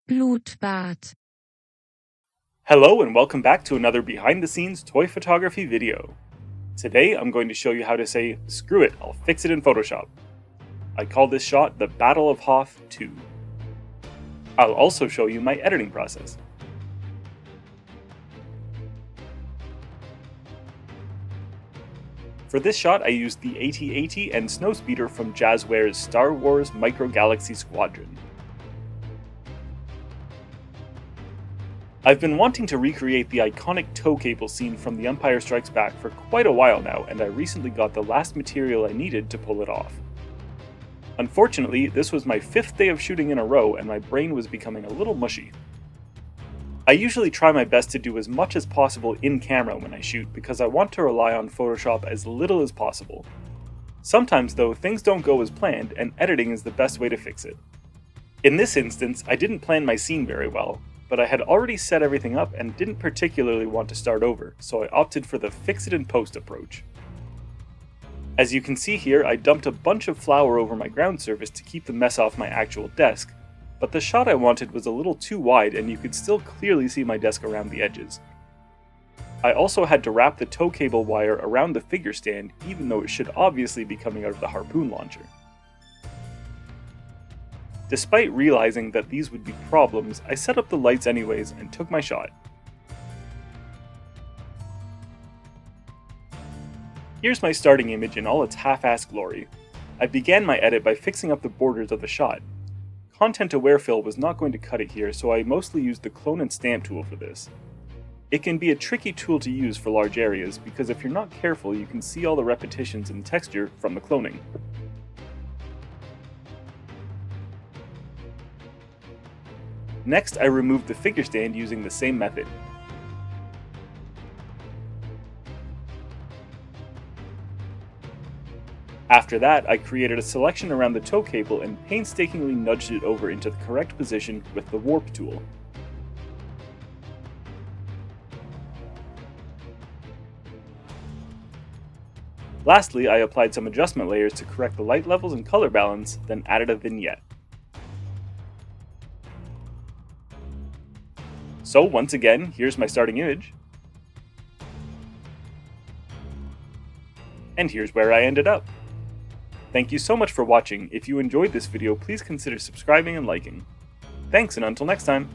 Blutbad. Hello and welcome back to another behind the scenes toy photography video. Today I'm going to show you how to say, screw it, I'll fix it in Photoshop. I call this shot the Battle of Hoth II. I'll also show you my editing process. For this shot I used the AT-AT and Snowspeeder from Jazzware's Star Wars Micro Galaxy Squadron. I've been wanting to recreate the iconic tow cable scene from The Empire Strikes Back for quite a while now, and I recently got the last material I needed to pull it off. Unfortunately, this was my 5th day of shooting in a row and my brain was becoming a little mushy. I usually try my best to do as much as possible in camera when I shoot because I want to rely on Photoshop as little as possible. Sometimes though, things don't go as planned and editing is the best way to fix it. In this instance, I didn't plan my scene very well, but I had already set everything up and didn't particularly want to start over, so I opted for the fix it and post approach. As you can see here, I dumped a bunch of flour over my ground surface to keep the mess off my actual desk, but the shot I wanted was a little too wide and you could still clearly see my desk around the edges. I also had to wrap the tow cable wire around the figure stand, even though it should obviously be coming out of the harpoon launcher. Despite realizing that these would be problems, I set up the lights anyways and took my shot. Here's my starting image in all its half-assed glory. I began my edit by fixing up the borders of the shot. Content-aware fill was not going to cut it here, so I mostly used the clone and stamp tool for this. It can be a tricky tool to use for large areas, because if you're not careful you can see all the repetitions in texture from the cloning. Next, I removed the figure stand using the same method. After that, I created a selection around the tow cable and painstakingly nudged it over into the correct position with the warp tool. Lastly, I applied some adjustment layers to correct the light levels and color balance, then added a vignette. So once again, here's my starting image. And here's where I ended up. Thank you so much for watching. If you enjoyed this video, please consider subscribing and liking. Thanks, and until next time.